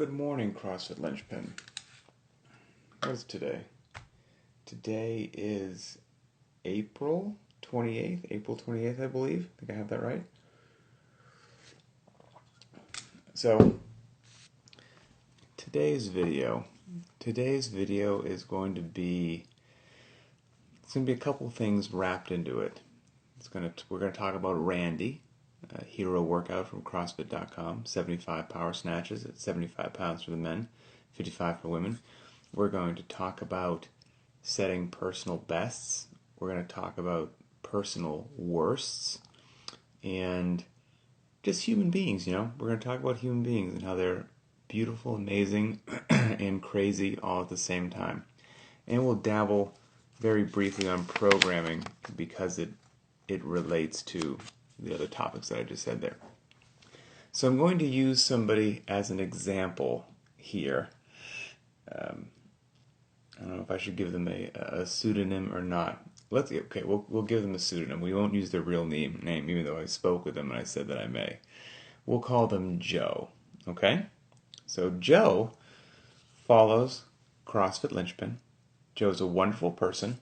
Good morning, CrossFit Linchpin. What is today? Today is April 28th, I believe. I think I have that right. So, today's video is going to be, a couple things wrapped into it. We're going to talk about Randy, a hero workout from CrossFit.com, 75 power snatches at 75 pounds for the men, 55 for women. We're going to talk about setting personal bests. We're going to talk about personal worsts and just human beings, We're going to talk about human beings and how they're beautiful, amazing, and crazy all at the same time. And we'll dabble very briefly on programming because it relates to the other topics that I just said there. So I'm going to use somebody as an example here. I don't know if I should give them a pseudonym or not. We'll give them a pseudonym. We won't use their real name, even though I spoke with them and I said that I may. We'll call them Joe, okay? So Joe follows CrossFit Linchpin. Joe's a wonderful person,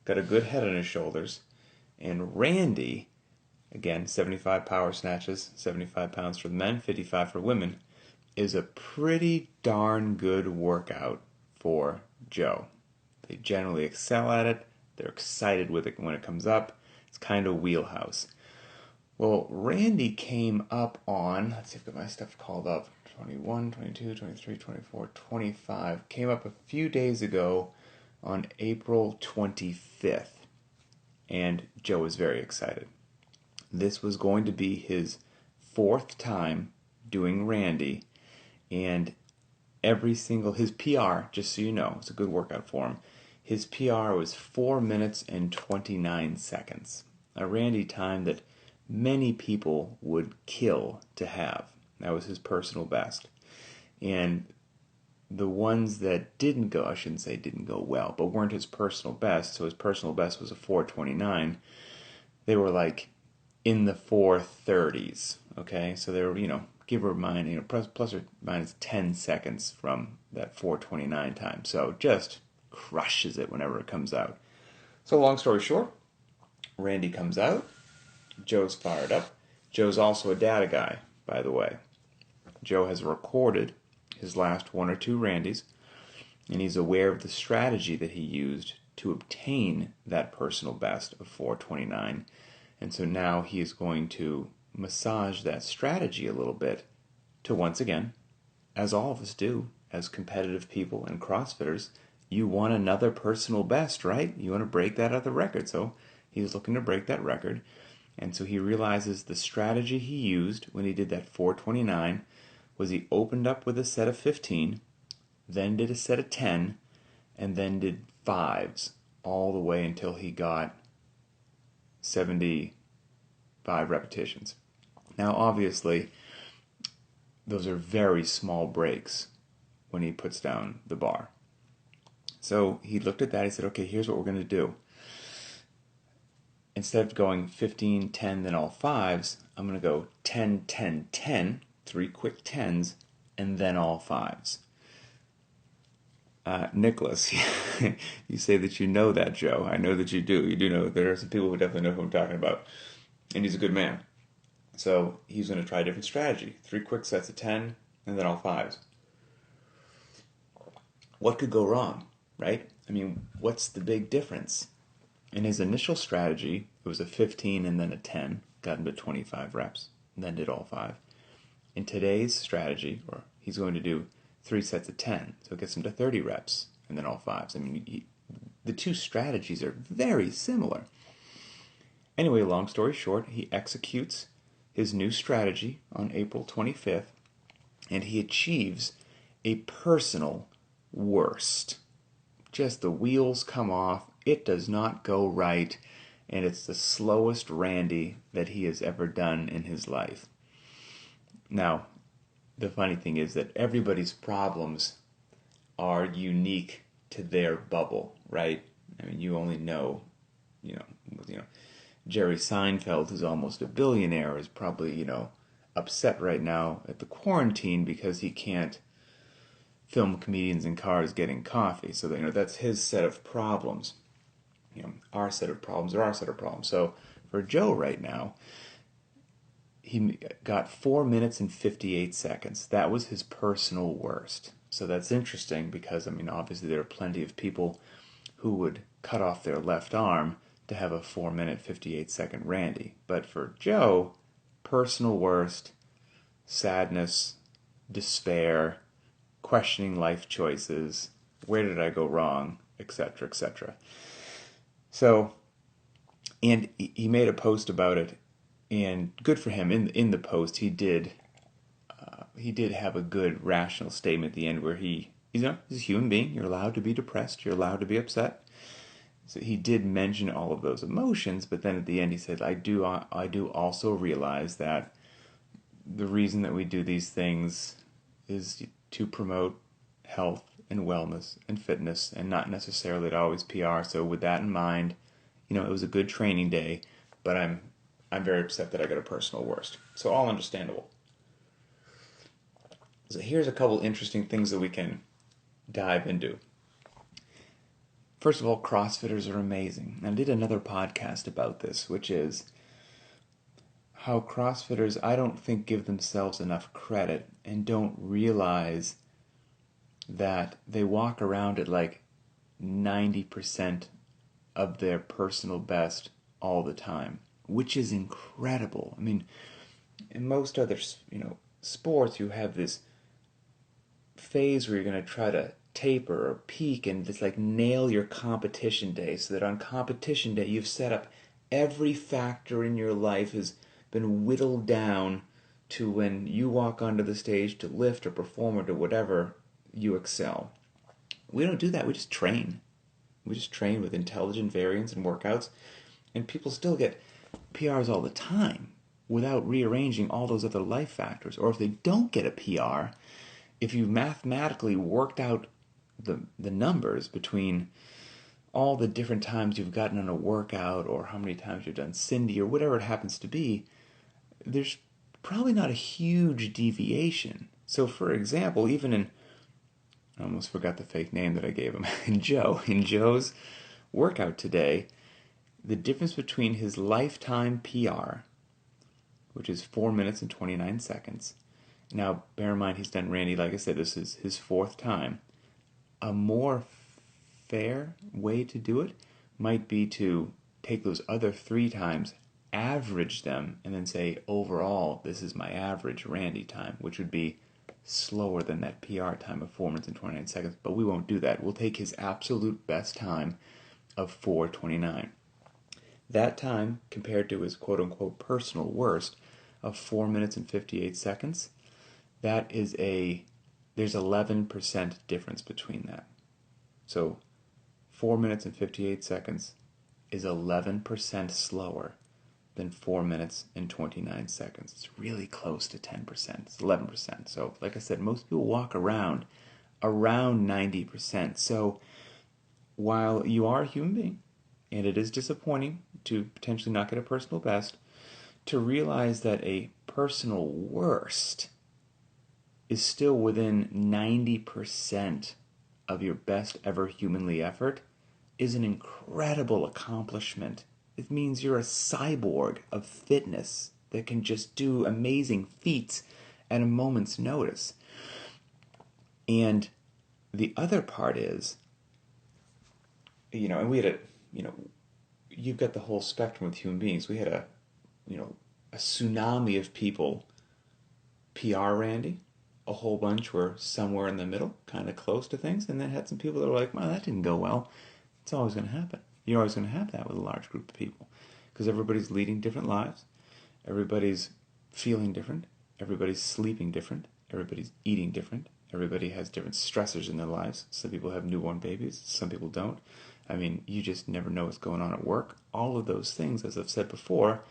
got a good head on his shoulders, and Randy, again, 75 power snatches, 75 pounds for the men, 55 for women, is a pretty darn good workout for Joe. They generally excel at it. They're excited with it when it comes up. It's kind of wheelhouse. Well, Randy came up on, let's see if I got my stuff called up, 21, 22, 23, 24, 25. Came up a few days ago on April 25th. And Joe was very excited. This was going to be his fourth time doing Randy, and his PR, just so you know, it's a good workout for him. His PR was 4 minutes and 29 seconds. A Randy time that many people would kill to have. That was his personal best. And the ones that didn't go well, but weren't his personal best, so his personal best was a 4:29, they were like in the 4:30s, okay? So they were, give or minus, plus or minus 10 seconds from that 4:29 time. So just crushes it whenever it comes out. So long story short, Randy comes out. Joe's fired up. Joe's also a data guy, by the way. Joe has recorded his last one or two Randys, and he's aware of the strategy that he used to obtain that personal best of 4:29. And so now he is going to massage that strategy a little bit to, once again, as all of us do, as competitive people and CrossFitters, you want another personal best, right? You want to break that other record. So he's looking to break that record. And so he realizes the strategy he used when he did that 4:29 was he opened up with a set of 15, then did a set of 10, and then did 5s all the way until he got 75 repetitions. Now, obviously, those are very small breaks when he puts down the bar. So he looked at that, he said, okay, here's what we're going to do. Instead of going 15, 10, then all 5s, I'm going to go 10, 10, 10, 3 quick 10s, and then all 5s. Nicholas, you say that you know that, Joe. I know that you do. You do know. There are some people who definitely know who I'm talking about. And he's a good man. So he's going to try a different strategy. 3 quick sets of 10, and then all 5s. What could go wrong, right? I mean, what's the big difference? In his initial strategy, it was a 15 and then a 10, got him to 25 reps, and then did all 5. In today's strategy, he's going to do 3 sets of 10, so it gets him to 30 reps, and then all 5s. I mean, the two strategies are very similar. Anyway, long story short, he executes his new strategy on April 25th, and he achieves a personal worst. Just the wheels come off, it does not go right, and it's the slowest Randy that he has ever done in his life. Now, the funny thing is that everybody's problems are unique to their bubble, right? I mean, you only know, Jerry Seinfeld, who's almost a billionaire, is probably, upset right now at the quarantine because he can't film comedians in cars getting coffee. So that's his set of problems. Our set of problems are our set of problems. So for Joe right now, he got 4 minutes and 58 seconds. That was his personal worst. So that's interesting because, obviously there are plenty of people who would cut off their left arm to have a 4-minute, 58-second Randy. But for Joe, personal worst, sadness, despair, questioning life choices, where did I go wrong, etc., etc. So, and he made a post about it, and good for him. In the post, he did have a good rational statement at the end where he's a human being. You're allowed to be depressed. You're allowed to be upset. So he did mention all of those emotions, but then at the end he said, I do also realize that the reason that we do these things is to promote health and wellness and fitness, and not necessarily to always PR. So with that in mind, it was a good training day, but I'm very upset that I got a personal worst. So all understandable. So here's a couple interesting things that we can dive into. First of all, CrossFitters are amazing. And I did another podcast about this, which is how CrossFitters, I don't think, give themselves enough credit and don't realize that they walk around at like 90% of their personal best all the time, which is incredible. In most other, sports, you have this phase where you're going to try to taper or peak and just like nail your competition day, so that on competition day you've set up every factor in your life has been whittled down to when you walk onto the stage to lift or perform or to whatever, you excel. We don't do that. We just train. We just train with intelligent variance and workouts, and people still get PRs all the time without rearranging all those other life factors. Or if they don't get a PR, if you've mathematically worked out the numbers between all the different times you've gotten on a workout or how many times you've done Cindy or whatever it happens to be, there's probably not a huge deviation. So for example, even in, I almost forgot the fake name that I gave him, in Joe's workout today, the difference between his lifetime PR, which is 4 minutes and 29 seconds. Now, bear in mind, he's done Randy, like I said, this is his 4th time. A more fair way to do it might be to take those other 3 times, average them, and then say, overall, this is my average Randy time, which would be slower than that PR time of 4 minutes and 29 seconds. But we won't do that. We'll take his absolute best time of 4:29. That time, compared to his quote-unquote personal worst of 4 minutes and 58 seconds, there's 11% difference between that. So 4 minutes and 58 seconds is 11% slower than 4 minutes and 29 seconds. It's really close to 10%. It's 11%. So like I said, most people walk around 90%. So while you are a human being, and it is disappointing to potentially not get a personal best, to realize that a personal worst is still within 90% of your best ever humanly effort is an incredible accomplishment. It means you're a cyborg of fitness that can just do amazing feats at a moment's notice. And the other part is, and we had you've got the whole spectrum of human beings. We had a tsunami of people PR Randy. A whole bunch were somewhere in the middle, kind of close to things, and then had some people that were like, well, that didn't go well. It's always going to happen. You're always going to have that with a large group of people, because everybody's leading different lives, everybody's feeling different, everybody's sleeping different, everybody's eating different, everybody has different stressors in their lives. Some people have newborn babies, some people don't. You just never know what's going on at work. All of those things, as I've said before,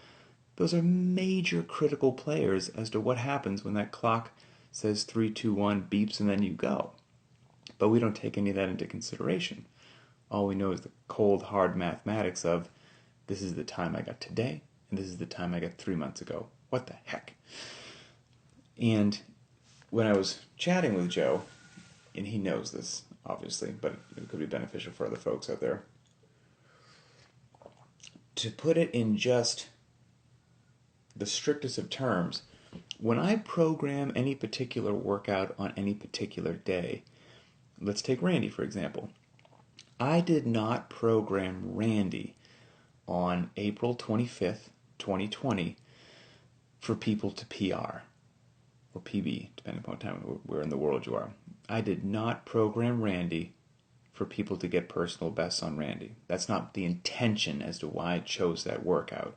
those are major critical players as to what happens when that clock says 3, 2, 1, beeps, and then you go. But we don't take any of that into consideration. All we know is the cold, hard mathematics of, this is the time I got today, and this is the time I got 3 months ago. What the heck? And when I was chatting with Joe, and he knows this, obviously, but it could be beneficial for other folks out there. To put it in just the strictest of terms, when I program any particular workout on any particular day, let's take Randy, for example. I did not program Randy on April 25th, 2020 for people to PR, or PB, depending upon time where in the world you are. I did not program Randy for people to get personal bests on Randy. That's not the intention as to why I chose that workout.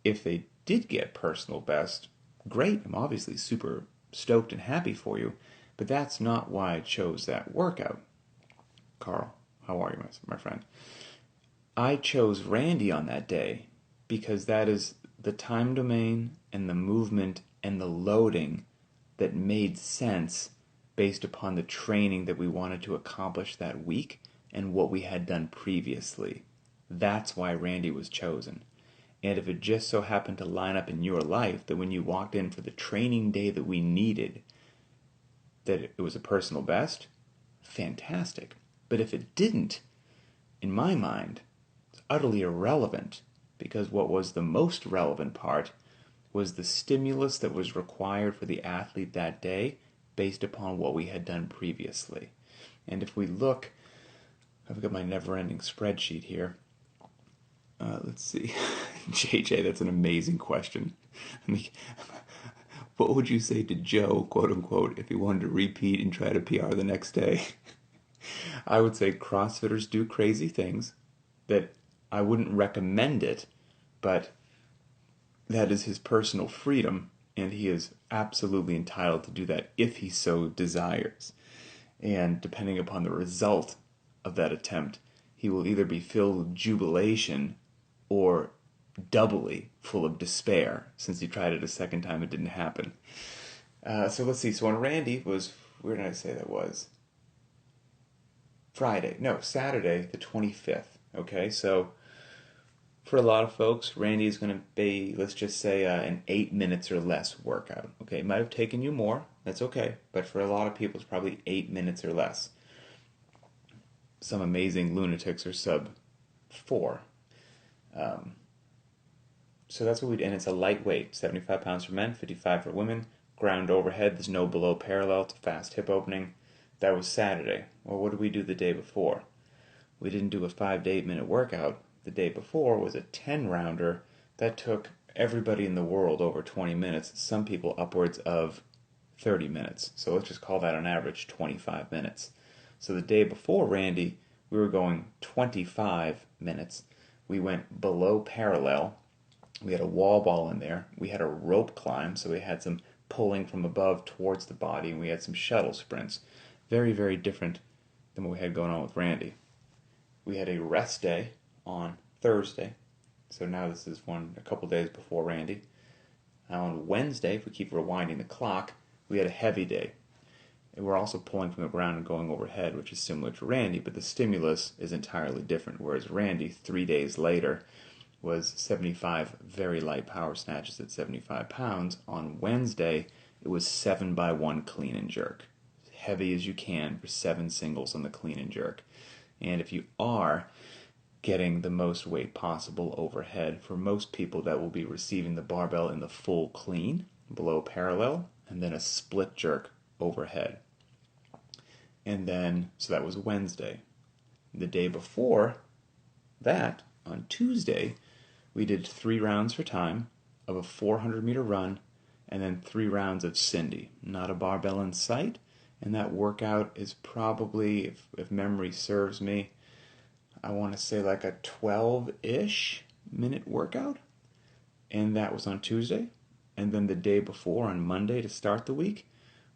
If they did get personal best, great. I'm obviously super stoked and happy for you, but that's not why I chose that workout. Carl, how are you, my friend? I chose Randy on that day because that is the time domain and the movement and the loading that made sense based upon the training that we wanted to accomplish that week and what we had done previously. That's why Randy was chosen. And if it just so happened to line up in your life that when you walked in for the training day that we needed, that it was a personal best, fantastic. But if it didn't, in my mind, it's utterly irrelevant, because what was the most relevant part was the stimulus that was required for the athlete that day based upon what we had done previously. And if we look, I've got my never-ending spreadsheet here. Let's see. JJ, that's an amazing question. What would you say to Joe, quote unquote, if he wanted to repeat and try to PR the next day? I would say CrossFitters do crazy things, that I wouldn't recommend it, but that is his personal freedom, and he is absolutely entitled to do that if he so desires. And depending upon the result of that attempt, he will either be filled with jubilation or doubly full of despair, since he tried it a second time, it didn't happen. So let's see. So on Randy was, where did I say that was? Saturday the 25th. Okay, so for a lot of folks, Randy is going to be, let's just say, an 8 minutes or less workout. Okay, it might have taken you more. That's okay. But for a lot of people, it's probably 8 minutes or less. Some amazing lunatics are sub 4. So that's what we did. And it's a lightweight, 75 pounds for men, 55 for women. Ground overhead, there's no below parallel. It's a fast hip opening. That was Saturday. Well, what did we do the day before? We didn't do a 5 to 8 minute workout. The day before was a 10-rounder that took everybody in the world over 20 minutes, some people upwards of 30 minutes. So let's just call that on average 25 minutes. So the day before Randy, we were going 25 minutes. We went below parallel. We had a wall ball in there. We had a rope climb, so we had some pulling from above towards the body, and we had some shuttle sprints. Very, very different than what we had going on with Randy. We had a rest day on Thursday. So now this is a couple days before Randy. On Wednesday, if we keep rewinding the clock, we had a heavy day. And we're also pulling from the ground and going overhead, which is similar to Randy, but the stimulus is entirely different. Whereas Randy, 3 days later, was 75 very light power snatches at 75 pounds. On Wednesday, it was 7x1 clean and jerk. As heavy as you can for 7 singles on the clean and jerk. And if you are getting the most weight possible overhead, for most people that will be receiving the barbell in the full clean, below parallel, and then a split jerk overhead. And then, so that was Wednesday. The day before that, on Tuesday, we did 3 rounds for time of a 400-meter run and then 3 rounds of Cindy. Not a barbell in sight, and that workout is probably, if memory serves me, I want to say like a 12-ish minute workout. And that was on Tuesday. And then the day before, on Monday, to start the week,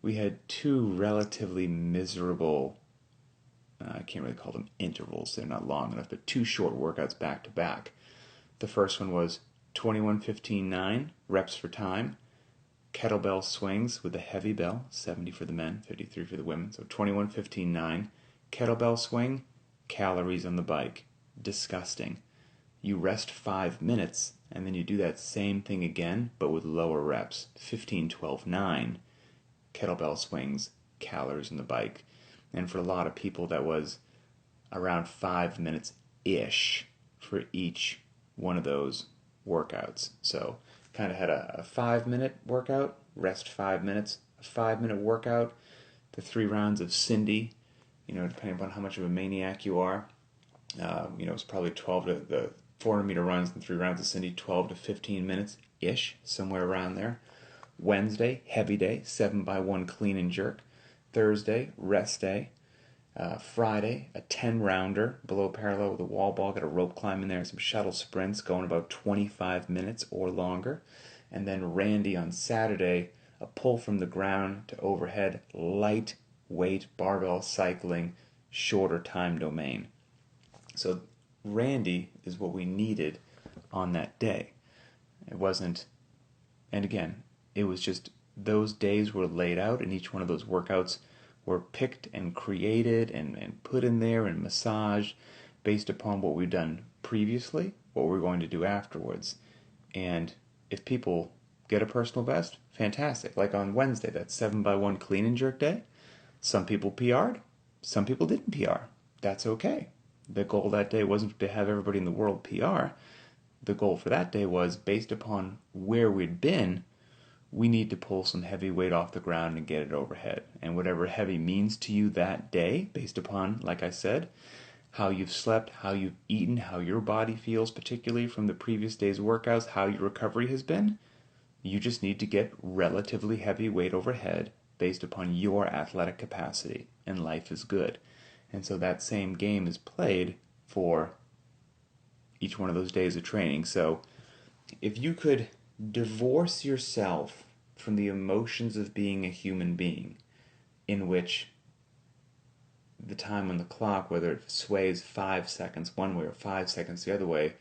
we had 2 relatively miserable, I can't really call them intervals, they're not long enough, but 2 short workouts back to back. The first one was 21-15-9 reps for time, kettlebell swings with a heavy bell, 70 for the men, 53 for the women. So 21-15-9, kettlebell swing, calories on the bike. Disgusting. You rest 5 minutes, and then you do that same thing again, but with lower reps. 15-12-9, kettlebell swings, calories on the bike. And for a lot of people, that was around 5 minutes-ish for each one of those workouts. So kind of had a 5-minute workout, rest 5 minutes, a 5-minute workout, the 3 rounds of Cindy, depending upon how much of a maniac you are. It's probably 12 to the 400-meter runs and 3 rounds of Cindy, 12 to 15 minutes-ish, somewhere around there. Wednesday, heavy day, 7x1 clean and jerk. Thursday, rest day. Friday, a 10-rounder below parallel with a wall ball, got a rope climb in there, some shuttle sprints going about 25 minutes or longer. And then Randy on Saturday, a pull from the ground to overhead, lightweight barbell cycling, shorter time domain. So Randy is what we needed on that day. It wasn't, and again, it was just those days were laid out, and each one of those workouts were picked and created and put in there and massaged based upon what we've done previously, what we're going to do afterwards. And if people get a personal best, fantastic. Like on Wednesday, that 7x1 clean and jerk day, some people PR'd, some people didn't PR. That's okay. The goal that day wasn't to have everybody in the world PR. The goal for that day was, based upon where we'd been, we need to pull some heavy weight off the ground and get it overhead. And whatever heavy means to you that day, based upon, like I said, how you've slept, how you've eaten, how your body feels, particularly from the previous day's workouts, how your recovery has been, you just need to get relatively heavy weight overhead based upon your athletic capacity, and life is good. And so that same game is played for each one of those days of training. So if you could divorce yourself from the emotions of being a human being, in which the time on the clock, whether it sways 5 seconds one way or 5 seconds the other way,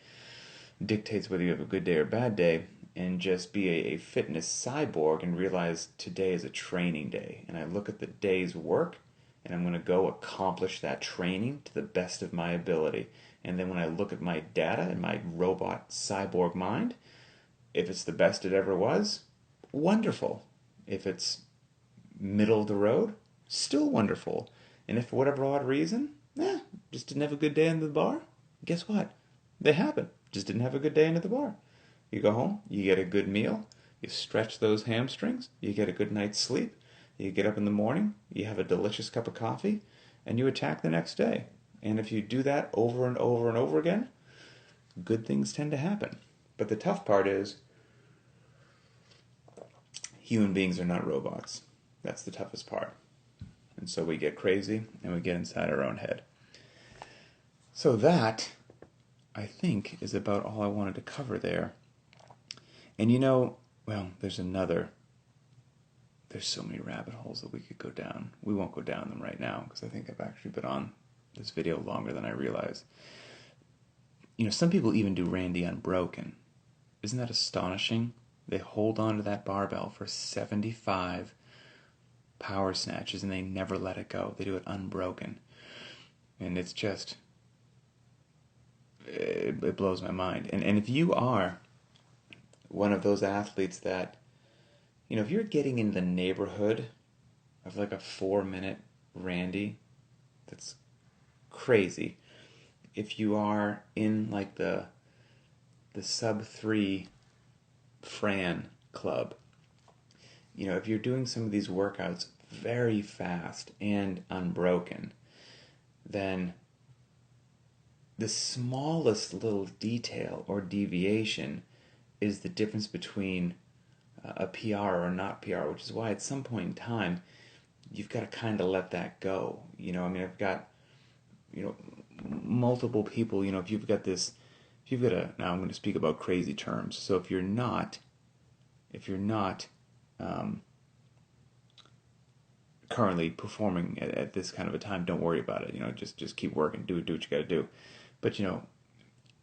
dictates whether you have a good day or bad day, and just be a fitness cyborg and realize today is a training day, and I look at the day's work and I'm going to go accomplish that training to the best of my ability. And then when I look at my data and my robot cyborg mind, if it's the best it ever was, wonderful. If it's middle of the road, still wonderful. And if for whatever odd reason, just didn't have a good day into the bar, guess what? They happen. Just didn't have a good day into the bar. You go home, you get a good meal, you stretch those hamstrings, you get a good night's sleep, you get up in the morning, you have a delicious cup of coffee, and you attack the next day. And if you do that over and over and over again, good things tend to happen. But the tough part is, human beings are not robots. That's the toughest part. And so we get crazy and we get inside our own head. So that, I think, is about all I wanted to cover there. And there's so many rabbit holes that we could go down. We won't go down them right now because I think I've actually been on this video longer than I realize. Some people even do Randy unbroken. Isn't that astonishing? They hold on to that barbell for 75 power snatches and they never let it go. They do it unbroken. And it's just, it blows my mind. And if you are one of those athletes that, if you're getting in the neighborhood of like a 4-minute Randy, that's crazy. If you are in like the sub-3 Fran club, if you're doing some of these workouts very fast and unbroken, then the smallest little detail or deviation is the difference between a PR or not PR, which is why at some point in time, you've got to kind of let that go. I've got, multiple people, if you've got now I'm going to speak about crazy terms. So if you're not currently performing at this kind of a time, don't worry about it. Just keep working, do what you got to do. But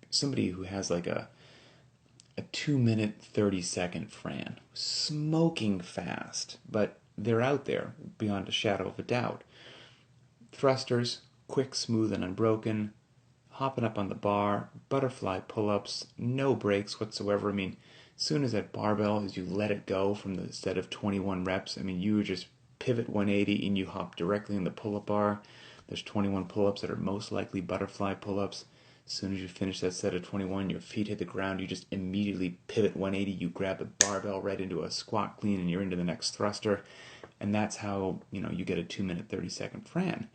somebody who has like a 2-minute 30-second Fran, smoking fast, but they're out there beyond a shadow of a doubt. Thrusters, quick, smooth, and unbroken, hopping up on the bar, butterfly pull-ups, no breaks whatsoever. As soon as that barbell, as you let it go from the set of 21 reps, you were just pivot 180 and you hop directly in the pull-up bar. There's 21 pull-ups that are most likely butterfly pull-ups. As soon as you finish that set of 21, your feet hit the ground, you just immediately pivot 180, you grab the barbell right into a squat clean, and you're into the next thruster. And that's how, you get a 2-minute, 30-second Fran.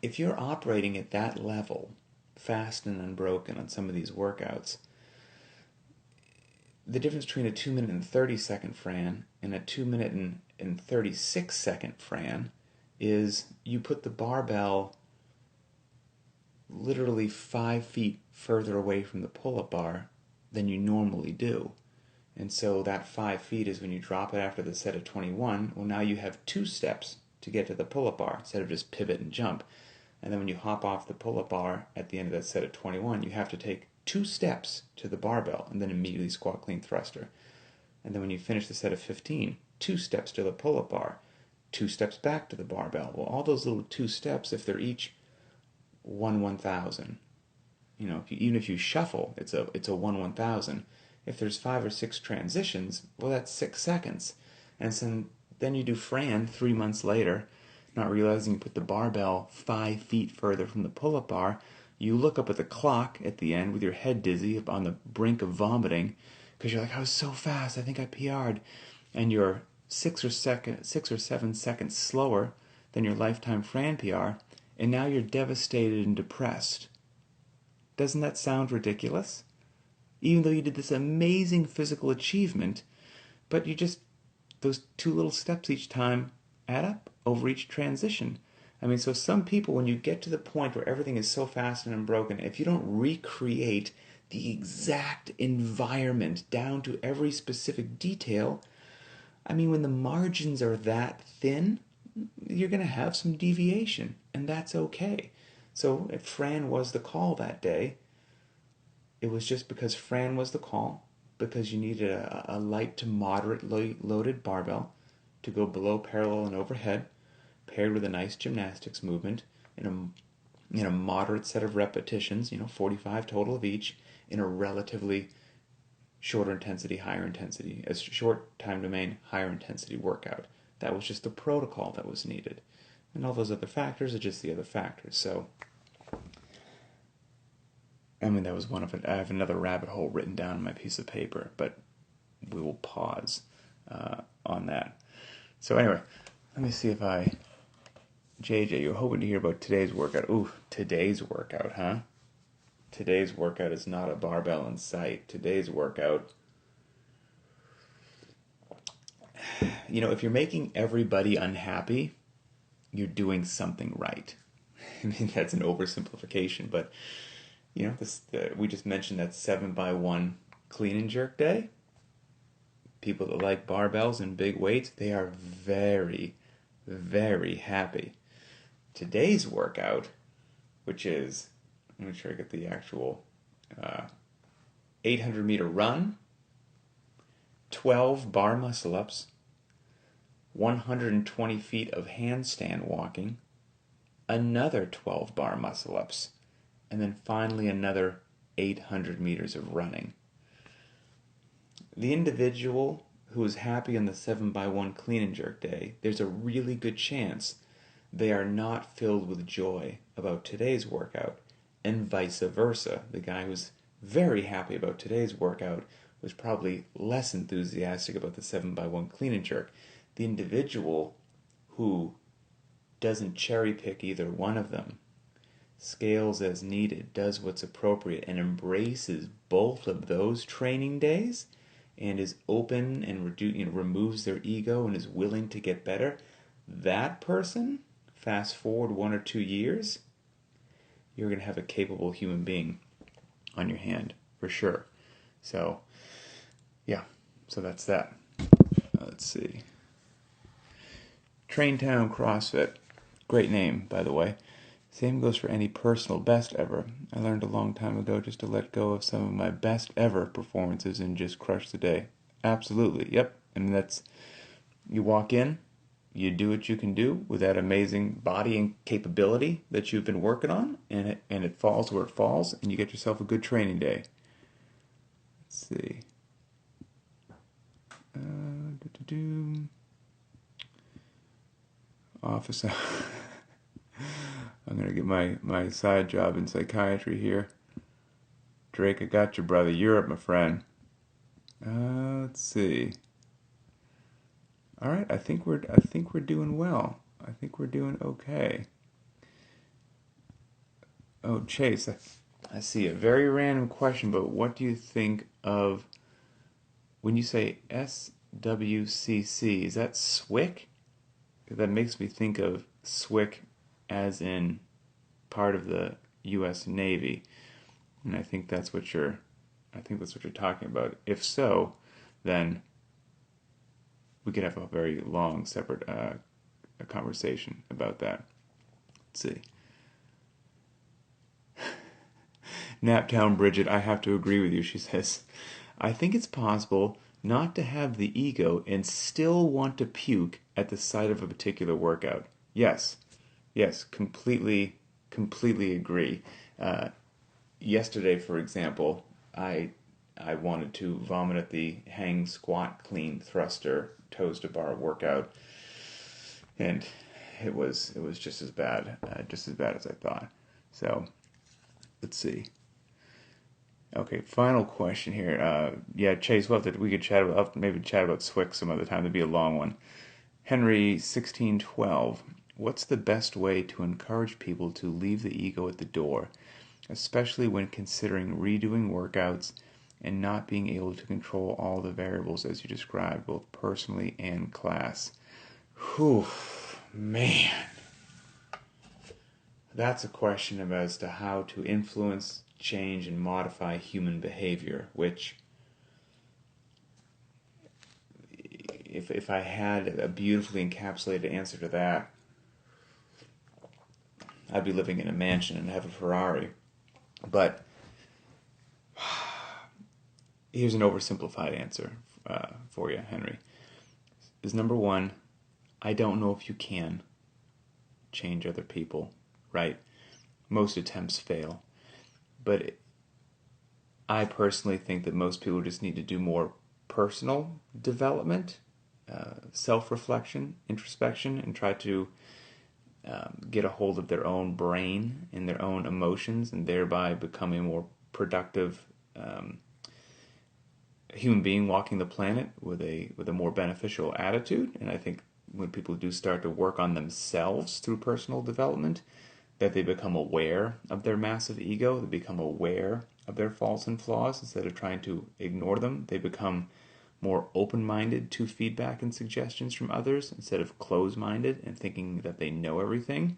If you're operating at that level, fast and unbroken on some of these workouts, the difference between a 2-minute and 30-second Fran and a 2-minute and 36-second Fran is you put the barbell literally 5 feet further away from the pull-up bar than you normally do. And so that 5 feet is when you drop it after the set of 21, well, now you have 2 steps to get to the pull-up bar instead of just pivot and jump. And then when you hop off the pull-up bar at the end of that set of 21, you have to take 2 steps to the barbell and then immediately squat clean thruster. And then when you finish the set of 15, 2 steps to the pull-up bar, 2 steps back to the barbell. Well, all those little 2 steps, if they're each 1/1000, even if you shuffle, it's a 1/1000. If there's 5 or 6 transitions, well, that's 6 seconds. And so then you do Fran 3 months later, not realizing you put the barbell 5 feet further from the pull-up bar. You look up at the clock at the end with your head dizzy, on the brink of vomiting, because you're like, I was so fast, I think I PR'd. And you're 6 or 7 seconds slower than your lifetime Fran PR, and now you're devastated and depressed. Doesn't that sound ridiculous? Even though you did this amazing physical achievement, but those 2 little steps each time add up over each transition. So some people, when you get to the point where everything is so fast and unbroken, if you don't recreate the exact environment down to every specific detail, when the margins are that thin, you're going to have some deviation, and that's okay. So if Fran was the call that day, it was just because Fran was the call, because you needed a light to moderately loaded barbell to go below parallel and overhead, paired with a nice gymnastics movement in a moderate set of repetitions, 45 total of each, in a relatively shorter intensity, higher intensity, a short time domain, higher intensity workout. That was just the protocol that was needed. And all those other factors are just the other factors. So, that was one of it. I have another rabbit hole written down on my piece of paper, but we will pause on that. So anyway, let me see if JJ, you're hoping to hear about today's workout. Ooh, today's workout, huh? Today's workout is not a barbell in sight. Today's workout, if you're making everybody unhappy, you're doing something right. That's an oversimplification, but we just mentioned that 7x1 clean and jerk day. People that like barbells and big weights, they are very, very happy. Today's workout, which is, let me make sure I get the actual 800-meter run, 12 bar muscle-ups, 120 feet of handstand walking, another 12 bar muscle-ups, and then finally another 800 meters of running. The individual who is happy on the 7x1 clean and jerk day, there's a really good chance they are not filled with joy about today's workout, and vice versa. The guy who's very happy about today's workout was probably less enthusiastic about the 7x1 clean and jerk. The individual who doesn't cherry pick either one of them, scales as needed, does what's appropriate, and embraces both of those training days, and is open and removes their ego and is willing to get better, that person, fast forward 1 or 2 years, you're going to have a capable human being on your hand, for sure. So, yeah, so that's that. Let's see. Traintown CrossFit. Great name, by the way. Same goes for any personal best ever. I learned a long time ago just to let go of some of my best ever performances and just crush the day. Absolutely, yep. That's, you walk in, you do what you can do with that amazing body and capability that you've been working on, and it falls where it falls, and you get yourself a good training day. Let's see. office. I'm going to get my side job in psychiatry here. Drake, I got you, brother. You're up, my friend. Let's see. All right, I think we're doing well. I think we're doing okay. Oh, Chase, I see a very random question, but what do you think of when you say SWCC? Is that SWIC? That makes me think of SWIC as in part of the U.S. Navy, and I think that's what you're talking about. If so, then we could have a very long, separate a conversation about that. Let's see. Naptown Bridget, I have to agree with you. She says, I think it's possible not to have the ego and still want to puke at the sight of a particular workout. Yes, completely agree. Yesterday, for example, I wanted to vomit at the hang squat clean thruster toes to bar workout, and it was just as bad as I thought. So let's see. Okay, final question here. Yeah, Chase, we could chat about SWIC some other time. It'd be a long one. Henry 1612. What's the best way to encourage people to leave the ego at the door, especially when considering redoing workouts and not being able to control all the variables as you described, both personally and class? Whew, man. That's a question as to how to influence, change, and modify human behavior, which, if I had a beautifully encapsulated answer to that, I'd be living in a mansion and have a Ferrari. But here's an oversimplified answer for you, Henry. Is number one, I don't know if you can change other people, right? Most attempts fail. But I personally think that most people just need to do more personal development, self-reflection, introspection, and try to get a hold of their own brain and their own emotions, and thereby become a more productive human being walking the planet with a more beneficial attitude. And I think when people do start to work on themselves through personal development, that they become aware of their massive ego, they become aware of their faults and flaws instead of trying to ignore them. They become more open-minded to feedback and suggestions from others instead of closed-minded and thinking that they know everything.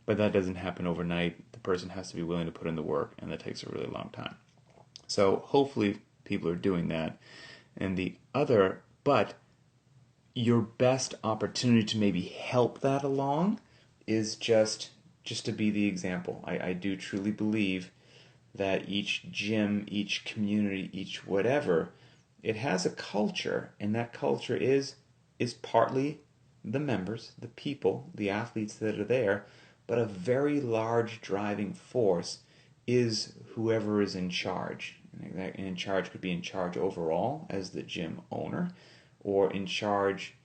But that doesn't happen overnight. The person has to be willing to put in the work, and that takes a really long time. So hopefully people are doing that. And the other, but your best opportunity to maybe help that along is just to be the example. I do truly believe that each gym, each community, each whatever, it has a culture, and that culture is partly the members, the people, the athletes that are there, but a very large driving force is whoever is in charge. And in charge could be in charge overall as the gym owner, or in charge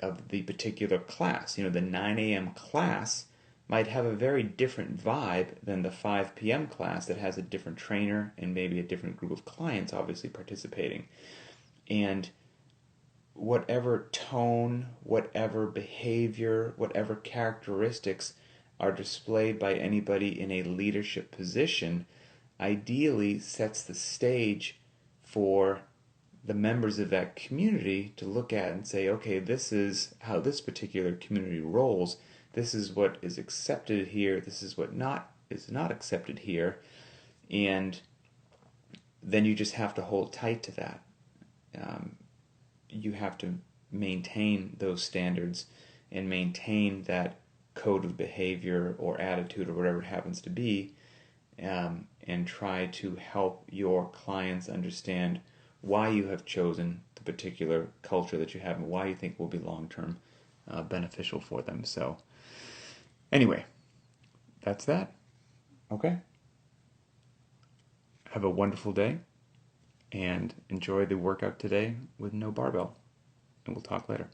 of the particular class. The 9 a.m. class might have a very different vibe than the 5 p.m. class that has a different trainer and maybe a different group of clients obviously participating. And whatever tone, whatever behavior, whatever characteristics are displayed by anybody in a leadership position ideally sets the stage for the members of that community to look at and say, okay, this is how this particular community rolls. This is what is accepted here. This is what is not accepted here. And then you just have to hold tight to that. You have to maintain those standards and maintain that code of behavior or attitude or whatever it happens to be, and try to help your clients understand why you have chosen the particular culture that you have and why you think will be long-term beneficial for them. So anyway, that's that. Okay. Have a wonderful day and enjoy the workout today with no barbell. And we'll talk later.